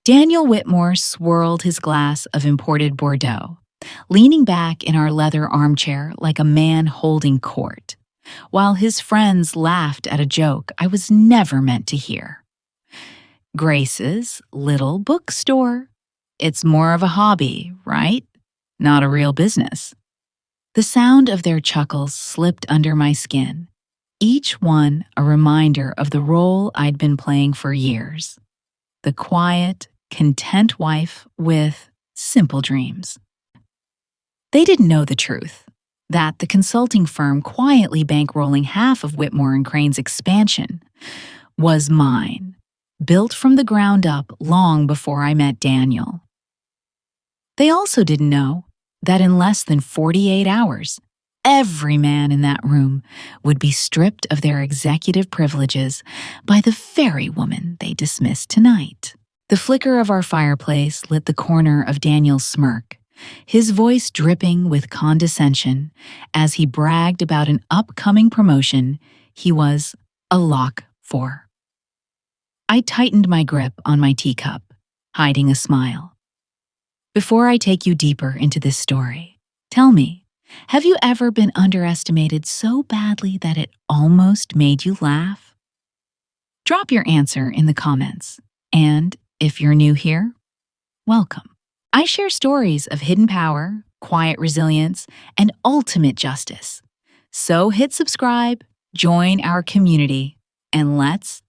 Daniel Whitmore swirled his glass of imported Bordeaux, leaning back in our leather armchair like a man holding court, while his friends laughed at a joke I was never meant to hear. Grace's little bookstore. It's more of a hobby, right? Not a real business. The sound of their chuckles slipped under my skin, each one a reminder of the role I'd been playing for years. The quiet, content wife with simple dreams. They didn't know the truth, that the consulting firm quietly bankrolling half of Whitmore and Crane's expansion was mine, built from the ground up long before I met Daniel. They also didn't know that in less than 48 hours, every man in that room would be stripped of their executive privileges by the very woman they dismissed tonight. The flicker of our fireplace lit the corner of Daniel's smirk, his voice dripping with condescension as he bragged about an upcoming promotion he was a lock for. I tightened my grip on my teacup, hiding a smile. Before I take you deeper into this story, tell me, have you ever been underestimated so badly that it almost made you laugh? Drop your answer in the comments, and if you're new here, welcome. I share stories of hidden power, quiet resilience, and ultimate justice. So hit subscribe, join our community, and let's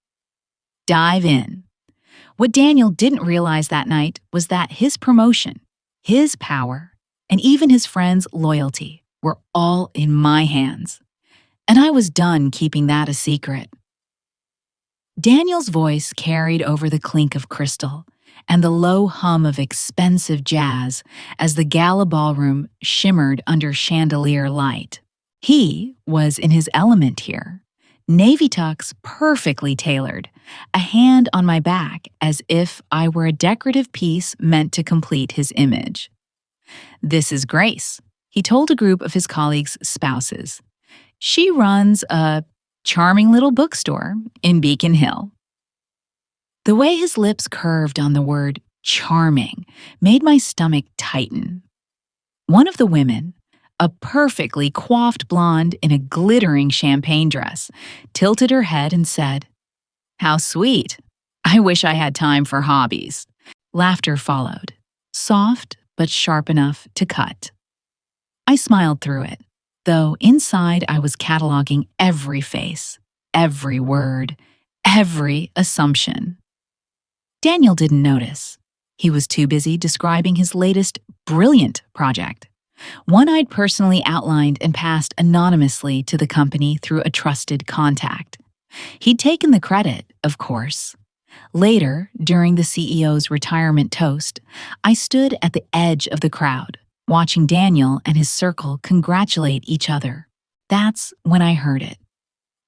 dive in. What Daniel didn't realize that night was that his promotion, his power, and even his friends' loyalty were all in my hands. And I was done keeping that a secret. Daniel's voice carried over the clink of crystal and the low hum of expensive jazz as the gala ballroom shimmered under chandelier light. He was in his element here, navy tux perfectly tailored, a hand on my back as if I were a decorative piece meant to complete his image. "This is Grace," he told a group of his colleagues' spouses. "She runs a charming little bookstore in Beacon Hill." The way his lips curved on the word charming made my stomach tighten. One of the women, a perfectly coiffed blonde in a glittering champagne dress, tilted her head and said, "How sweet. I wish I had time for hobbies." Laughter followed, soft but sharp enough to cut. I smiled through it, though inside I was cataloging every face, every word, every assumption. Daniel didn't notice. He was too busy describing his latest brilliant project, one I'd personally outlined and passed anonymously to the company through a trusted contact. He'd taken the credit, of course. Later, during the CEO's retirement toast, I stood at the edge of the crowd, watching Daniel and his circle congratulate each other. That's when I heard it.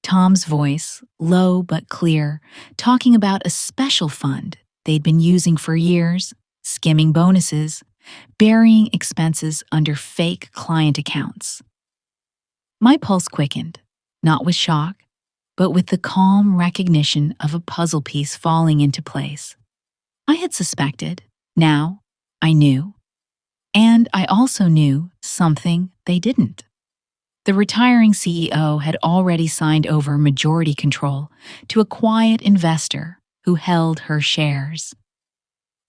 Tom's voice, low but clear, talking about a special fund they'd been using for years, skimming bonuses, burying expenses under fake client accounts. My pulse quickened, not with shock, but with the calm recognition of a puzzle piece falling into place. I had suspected, now I knew. And I also knew something they didn't. The retiring CEO had already signed over majority control to a quiet investor who held her shares.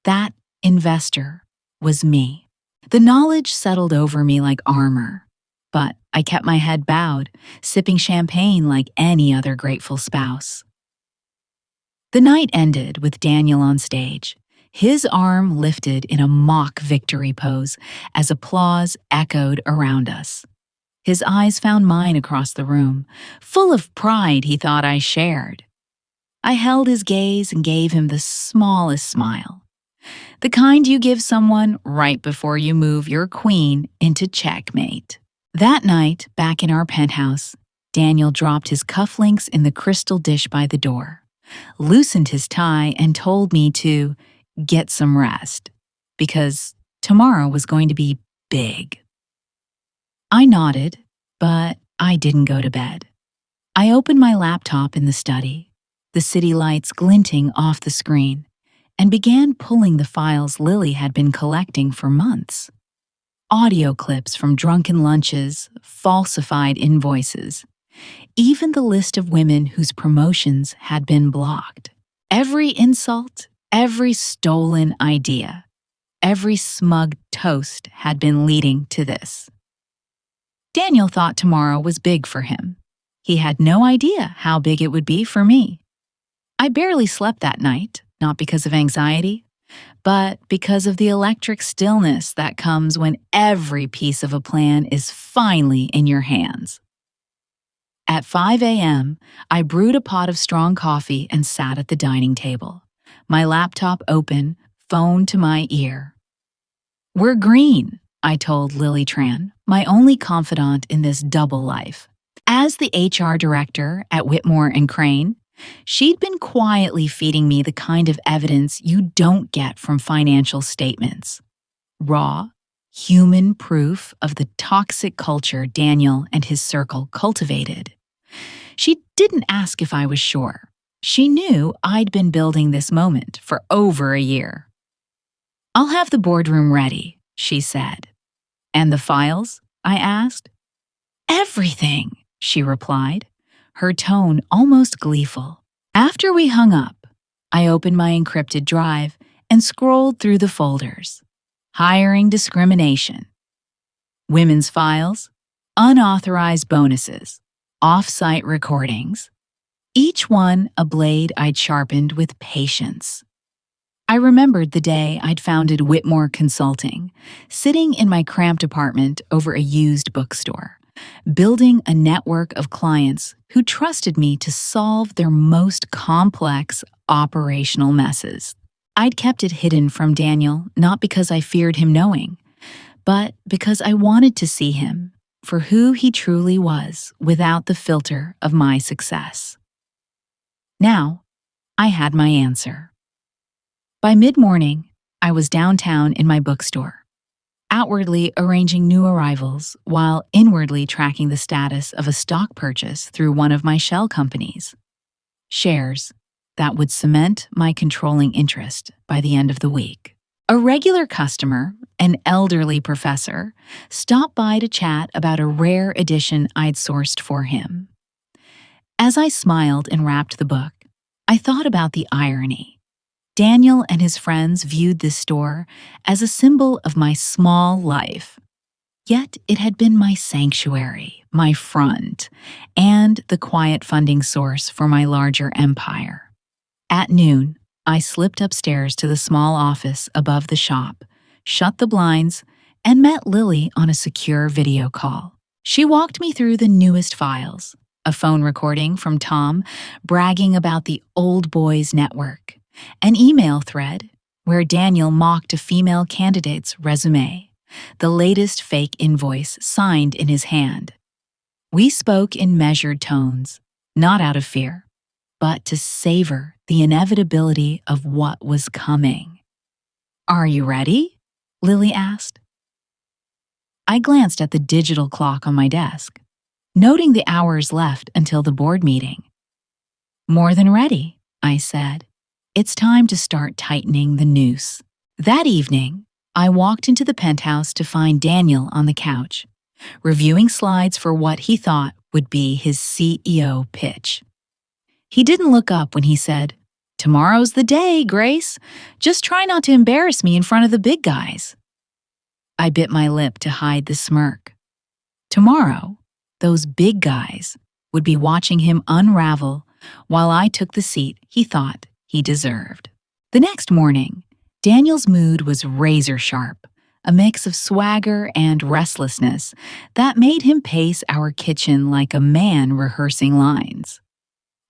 That investor was me. The knowledge settled over me like armor, but I kept my head bowed, sipping champagne like any other grateful spouse. The night ended with Daniel on stage, his arm lifted in a mock victory pose as applause echoed around us. His eyes found mine across the room, full of pride he thought I shared. I held his gaze and gave him the smallest smile, the kind you give someone right before you move your queen into checkmate. That night, back in our penthouse, Daniel dropped his cufflinks in the crystal dish by the door, loosened his tie, and told me to get some rest, because tomorrow was going to be big. I nodded, but I didn't go to bed. I opened my laptop in the study, the city lights glinting off the screen, and began pulling the files Lily had been collecting for months. Audio clips from drunken lunches, falsified invoices, even the list of women whose promotions had been blocked. Every insult, every stolen idea, every smug toast had been leading to this. Daniel thought tomorrow was big for him. He had no idea how big it would be for me. I barely slept that night, not because of anxiety, but because of the electric stillness that comes when every piece of a plan is finally in your hands. At 5 a.m., I brewed a pot of strong coffee and sat at the dining table, my laptop open, phone to my ear. "We're green," I told Lily Tran, my only confidant in this double life. As the HR director at Whitmore and Crane, she'd been quietly feeding me the kind of evidence you don't get from financial statements. Raw, human proof of the toxic culture Daniel and his circle cultivated. She didn't ask if I was sure. She knew I'd been building this moment for over a year. "I'll have the boardroom ready," she said. "And the files?" I asked. "Everything," she replied, her tone almost gleeful. After we hung up, I opened my encrypted drive and scrolled through the folders. Hiring discrimination, women's files, unauthorized bonuses, off-site recordings, each one a blade I'd sharpened with patience. I remembered the day I'd founded Whitmore Consulting, sitting in my cramped apartment over a used bookstore, building a network of clients who trusted me to solve their most complex operational messes. I'd kept it hidden from Daniel not because I feared him knowing, but because I wanted to see him for who he truly was without the filter of my success. Now, I had my answer. By mid-morning, I was downtown in my bookstore, outwardly arranging new arrivals while inwardly tracking the status of a stock purchase through one of my shell companies. Shares that would cement my controlling interest by the end of the week. A regular customer, an elderly professor, stopped by to chat about a rare edition I'd sourced for him. As I smiled and wrapped the book, I thought about the irony. Daniel and his friends viewed this store as a symbol of my small life. Yet it had been my sanctuary, my front, and the quiet funding source for my larger empire. At noon, I slipped upstairs to the small office above the shop, shut the blinds, and met Lily on a secure video call. She walked me through the newest files, a phone recording from Tom bragging about the Old Boys Network, an email thread where Daniel mocked a female candidate's resume, the latest fake invoice signed in his hand. We spoke in measured tones, not out of fear, but to savor the inevitability of what was coming. "Are you ready?" Lily asked. I glanced at the digital clock on my desk, noting the hours left until the board meeting. "More than ready," I said. "It's time to start tightening the noose." That evening, I walked into the penthouse to find Daniel on the couch, reviewing slides for what he thought would be his CEO pitch. He didn't look up when he said, "Tomorrow's the day, Grace. Just try not to embarrass me in front of the big guys." I bit my lip to hide the smirk. Tomorrow, those big guys would be watching him unravel while I took the seat he thought he deserved. The next morning, Daniel's mood was razor sharp, a mix of swagger and restlessness that made him pace our kitchen like a man rehearsing lines.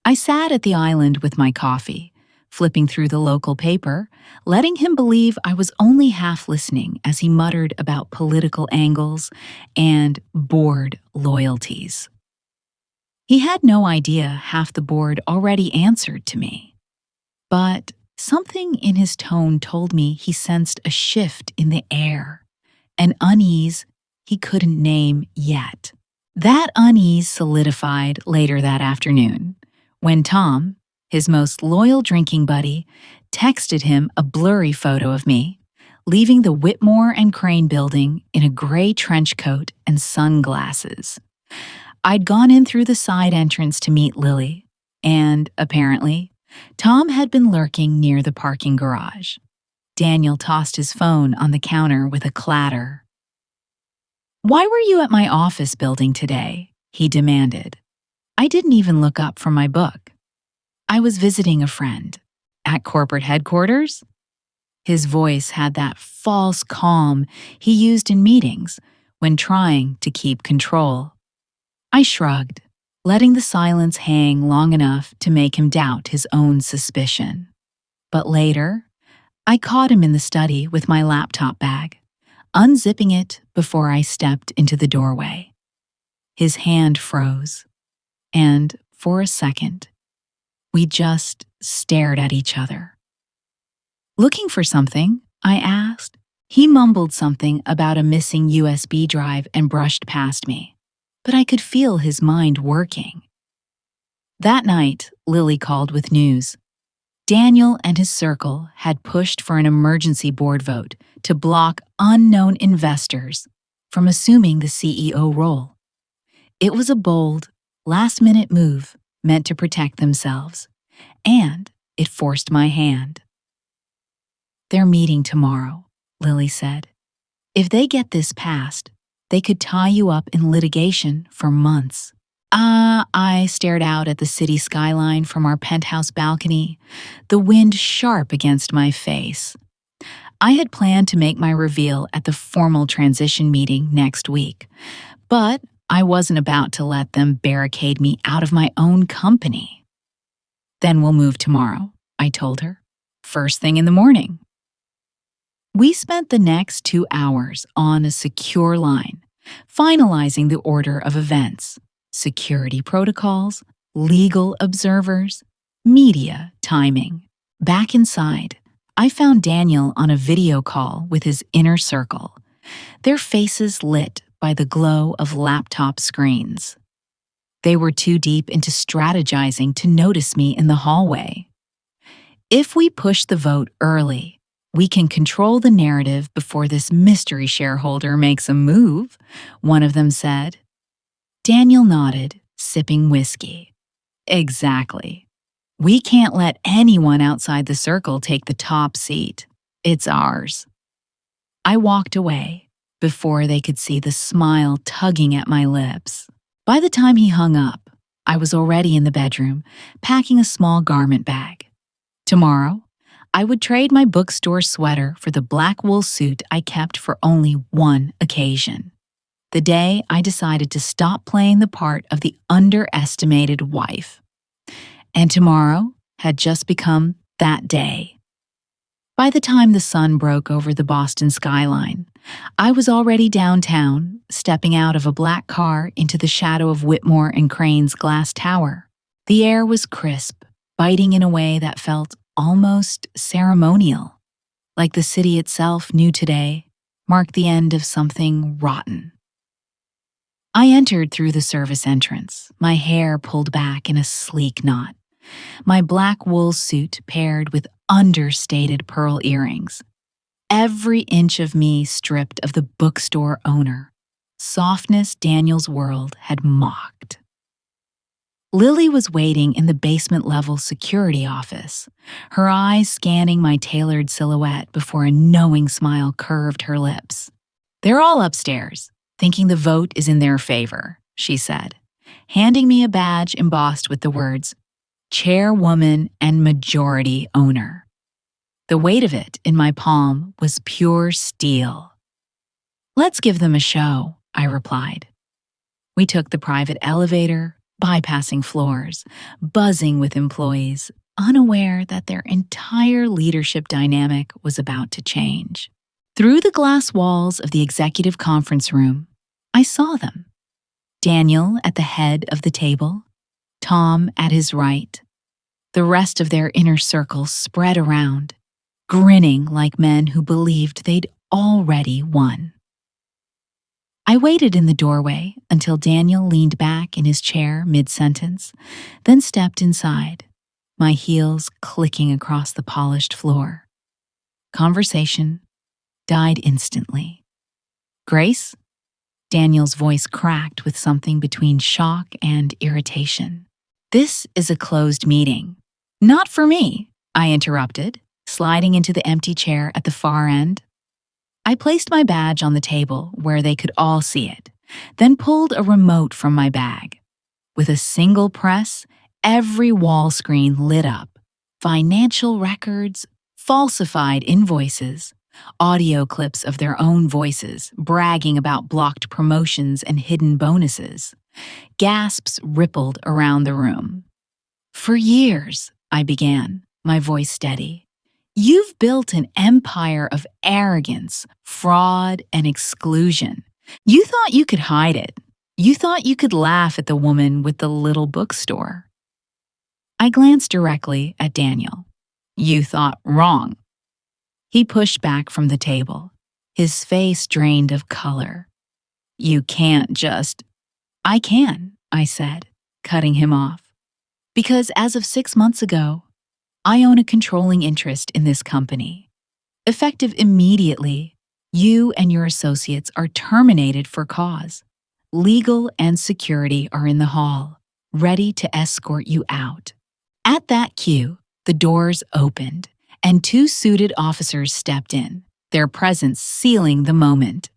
I sat at the island with my coffee, flipping through the local paper, letting him believe I was only half listening as he muttered about political angles and board loyalties. He had no idea half the board already answered to me. But something in his tone told me he sensed a shift in the air, an unease he couldn't name yet. That unease solidified later that afternoon, when Tom, his most loyal drinking buddy, texted him a blurry photo of me, leaving the Whitmore and Crane building in a gray trench coat and sunglasses. I'd gone in through the side entrance to meet Lily, and, apparently, Tom had been lurking near the parking garage. Daniel tossed his phone on the counter with a clatter. "Why were you at my office building today?" he demanded. I didn't even look up from my book. "I was visiting a friend." "At corporate headquarters?" His voice had that false calm he used in meetings when trying to keep control. I shrugged, letting the silence hang long enough to make him doubt his own suspicion. But later, I caught him in the study with my laptop bag, unzipping it before I stepped into the doorway. His hand froze, and for a second, we just stared at each other. "Looking for something?" I asked. He mumbled something about a missing USB drive and brushed past me, but I could feel his mind working. That night, Lily called with news. Daniel and his circle had pushed for an emergency board vote to block unknown investors from assuming the CEO role. It was a bold, last-minute move meant to protect themselves, and it forced my hand. "They're meeting tomorrow," Lily said. "If they get this passed, they could tie you up in litigation for months." I stared out at the city skyline from our penthouse balcony, the wind sharp against my face. I had planned to make my reveal at the formal transition meeting next week, but I wasn't about to let them barricade me out of my own company. "Then we'll move tomorrow," I told her. "First thing in the morning." We spent the next 2 hours on a secure line, finalizing the order of events, security protocols, legal observers, media timing. Back inside, I found Daniel on a video call with his inner circle, their faces lit by the glow of laptop screens. They were too deep into strategizing to notice me in the hallway. "If we push the vote early, we can control the narrative before this mystery shareholder makes a move," one of them said. Daniel nodded, sipping whiskey. "Exactly. We can't let anyone outside the circle take the top seat. It's ours." I walked away before they could see the smile tugging at my lips. By the time he hung up, I was already in the bedroom, packing a small garment bag. Tomorrow, I would trade my bookstore sweater for the black wool suit I kept for only one occasion. The day I decided to stop playing the part of the underestimated wife. And tomorrow had just become that day. By the time the sun broke over the Boston skyline, I was already downtown, stepping out of a black car into the shadow of Whitmore and Crane's glass tower. The air was crisp, biting in a way that felt almost ceremonial, like the city itself knew today marked the end of something rotten. I entered through the service entrance, my hair pulled back in a sleek knot, my black wool suit paired with understated pearl earrings. Every inch of me stripped of the bookstore owner. Softness Daniel's world had mocked. Lily was waiting in the basement-level security office, her eyes scanning my tailored silhouette before a knowing smile curved her lips. "They're all upstairs, thinking the vote is in their favor," she said, handing me a badge embossed with the words, "Chairwoman and Majority Owner." The weight of it in my palm was pure steel. "Let's give them a show," I replied. We took the private elevator, bypassing floors, buzzing with employees, unaware that their entire leadership dynamic was about to change. Through the glass walls of the executive conference room, I saw them. Daniel at the head of the table, Tom at his right. The rest of their inner circle spread around, grinning like men who believed they'd already won. I waited in the doorway until Daniel leaned back in his chair mid-sentence, then stepped inside, my heels clicking across the polished floor. Conversation died instantly. Grace? Daniel's voice cracked with something between shock and irritation. This is a closed meeting. Not for me, I interrupted, sliding into the empty chair at the far end. I placed my badge on the table where they could all see it, then pulled a remote from my bag. With a single press, every wall screen lit up. Financial records, falsified invoices, audio clips of their own voices bragging about blocked promotions and hidden bonuses. Gasps rippled around the room. For years, I began, my voice steady. You've built an empire of arrogance, fraud, and exclusion. You thought you could hide it. You thought you could laugh at the woman with the little bookstore. I glanced directly at Daniel. You thought wrong. He pushed back from the table, his face drained of color. You can't just... I can, I said, cutting him off. Because as of 6 months ago, I own a controlling interest in this company. Effective immediately, you and your associates are terminated for cause. Legal and security are in the hall, ready to escort you out. At that cue, the doors opened, and 2 suited officers stepped in, their presence sealing the moment.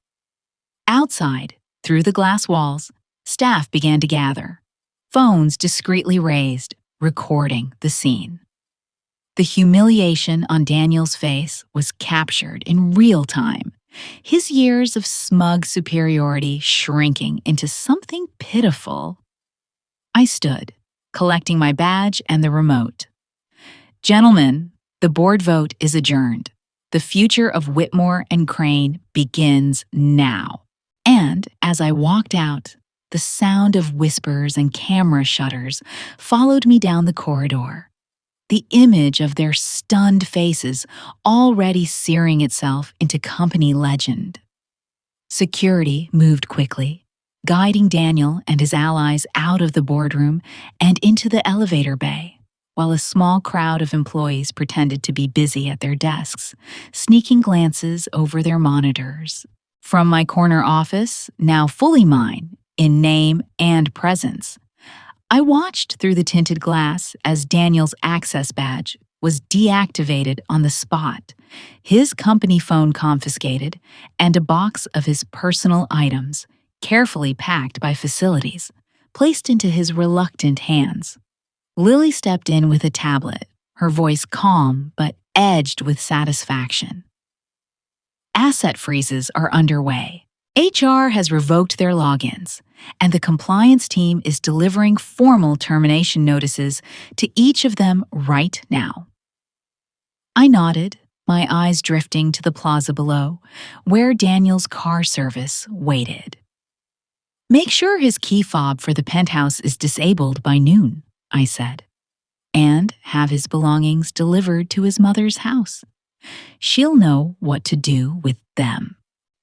Outside, through the glass walls, staff began to gather, phones discreetly raised, recording the scene. The humiliation on Daniel's face was captured in real time, his years of smug superiority shrinking into something pitiful. I stood, collecting my badge and the remote. Gentlemen, the board vote is adjourned. The future of Whitmore and Crane begins now. And as I walked out, the sound of whispers and camera shutters followed me down the corridor. The image of their stunned faces already searing itself into company legend. Security moved quickly, guiding Daniel and his allies out of the boardroom and into the elevator bay, while a small crowd of employees pretended to be busy at their desks, sneaking glances over their monitors. From my corner office, now fully mine, in name and presence, I watched through the tinted glass as Daniel's access badge was deactivated on the spot, his company phone confiscated, and a box of his personal items, carefully packed by facilities, placed into his reluctant hands. Lily stepped in with a tablet, her voice calm but edged with satisfaction. Asset freezes are underway. HR has revoked their logins, and the compliance team is delivering formal termination notices to each of them right now. I nodded, my eyes drifting to the plaza below, where Daniel's car service waited. Make sure his key fob for the penthouse is disabled by noon, I said, and have his belongings delivered to his mother's house. She'll know what to do with them.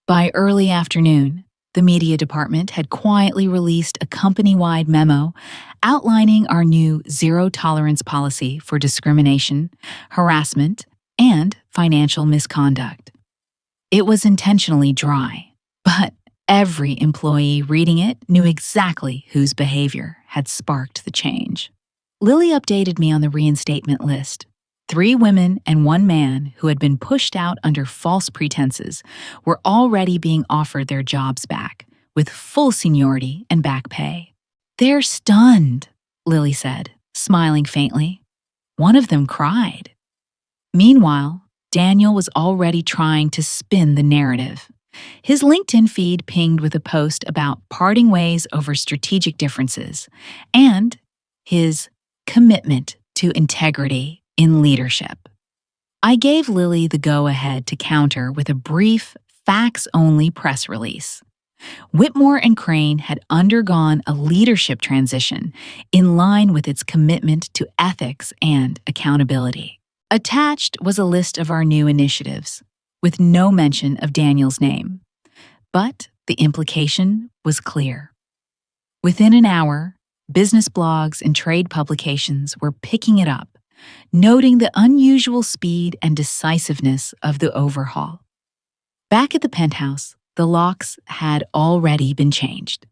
By early afternoon, the media department had quietly released a company-wide memo outlining our new zero-tolerance policy for discrimination, harassment, and financial misconduct. It was intentionally dry, but every employee reading it knew exactly whose behavior had sparked the change. Lily updated me on the reinstatement list. 3 women and 1 man who had been pushed out under false pretenses were already being offered their jobs back, with full seniority and back pay. They're stunned, Lily said, smiling faintly. One of them cried. Meanwhile, Daniel was already trying to spin the narrative. His LinkedIn feed pinged with a post about parting ways over strategic differences and his commitment to integrity in leadership. I gave Lily the go-ahead to counter with a brief, facts-only press release. Whitmore and Crane had undergone a leadership transition in line with its commitment to ethics and accountability. Attached was a list of our new initiatives, with no mention of Daniel's name. But the implication was clear. Within an hour, business blogs and trade publications were picking it up, noting the unusual speed and decisiveness of the overhaul. Back at the penthouse, the locks had already been changed.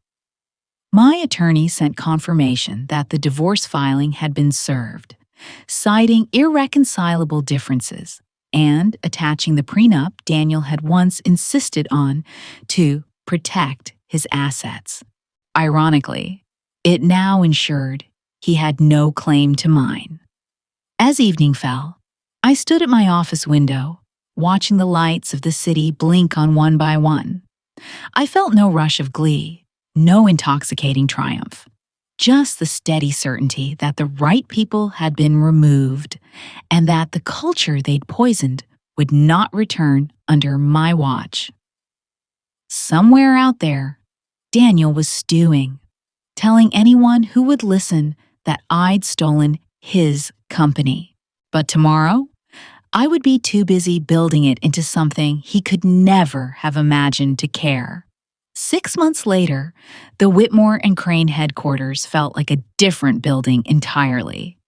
My attorney sent confirmation that the divorce filing had been served, citing irreconcilable differences and attaching the prenup Daniel had once insisted on to protect his assets. Ironically, it now ensured he had no claim to mine. As evening fell, I stood at my office window, watching the lights of the city blink on one by one. I felt no rush of glee, no intoxicating triumph, just the steady certainty that the right people had been removed and that the culture they'd poisoned would not return under my watch. Somewhere out there, Daniel was stewing, telling anyone who would listen that I'd stolen his company. But tomorrow, I would be too busy building it into something he could never have imagined to care. 6 months later, the Whitmore and Crane headquarters felt like a different building entirely.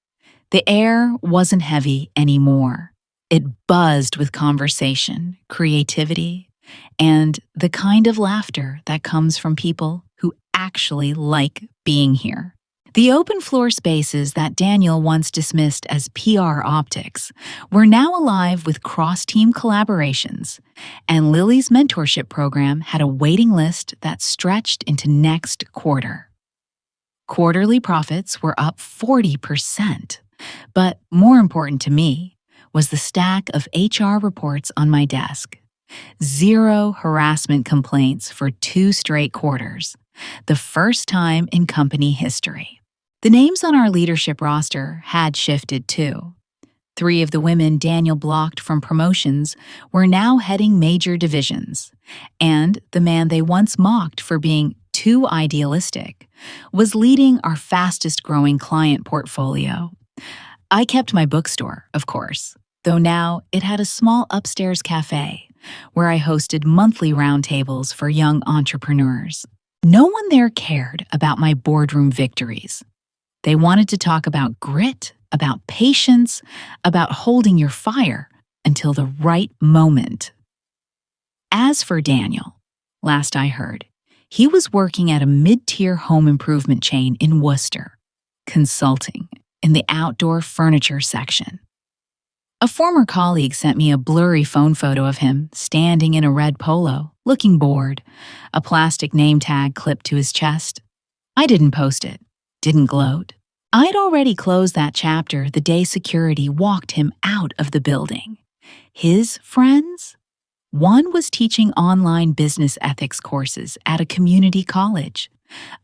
The air wasn't heavy anymore. It buzzed with conversation, creativity, and the kind of laughter that comes from people who actually like being here. The open floor spaces that Daniel once dismissed as PR optics were now alive with cross-team collaborations, and Lily's mentorship program had a waiting list that stretched into next quarter. Quarterly profits were up 40%, but more important to me was the stack of HR reports on my desk. 0 harassment complaints for 2 straight quarters, the first time in company history. The names on our leadership roster had shifted too. 3 of the women Daniel blocked from promotions were now heading major divisions, and the man they once mocked for being too idealistic was leading our fastest-growing client portfolio. I kept my bookstore, of course, though now it had a small upstairs cafe where I hosted monthly roundtables for young entrepreneurs. No one there cared about my boardroom victories. They wanted to talk about grit, about patience, about holding your fire until the right moment. As for Daniel, last I heard, he was working at a mid-tier home improvement chain in Worcester, consulting in the outdoor furniture section. A former colleague sent me a blurry phone photo of him standing in a red polo, looking bored, a plastic name tag clipped to his chest. I didn't post it, didn't gloat. I'd already closed that chapter the day security walked him out of the building. His friends? One was teaching online business ethics courses at a community college.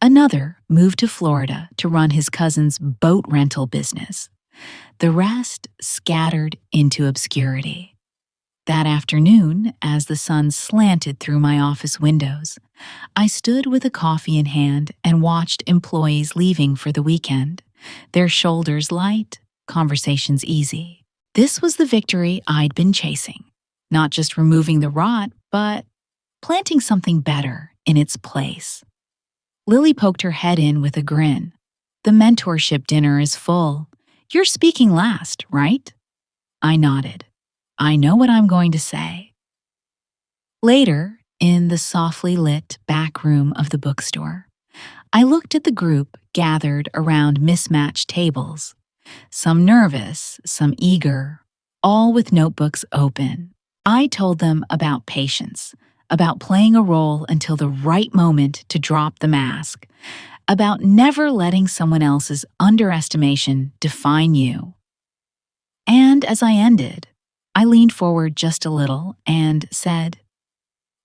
Another moved to Florida to run his cousin's boat rental business. The rest scattered into obscurity. That afternoon, as the sun slanted through my office windows, I stood with a coffee in hand and watched employees leaving for the weekend, their shoulders light, conversations easy. This was the victory I'd been chasing, not just removing the rot, but planting something better in its place. Lily poked her head in with a grin. The mentorship dinner is full. You're speaking last, right? I nodded. I know what I'm going to say. Later, in the softly lit back room of the bookstore, I looked at the group gathered around mismatched tables, some nervous, some eager, all with notebooks open. I told them about patience, about playing a role until the right moment to drop the mask, about never letting someone else's underestimation define you. And as I ended, I leaned forward just a little and said,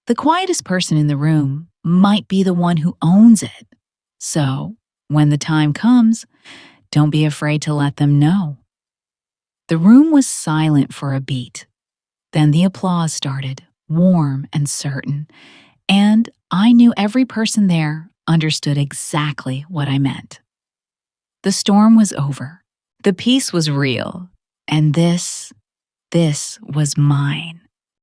"The quietest person in the room might be the one who owns it. So, when the time comes, don't be afraid to let them know." The room was silent for a beat. Then the applause started, warm and certain, and I knew every person there understood exactly what I meant. The storm was over. The peace was real. And this was mine.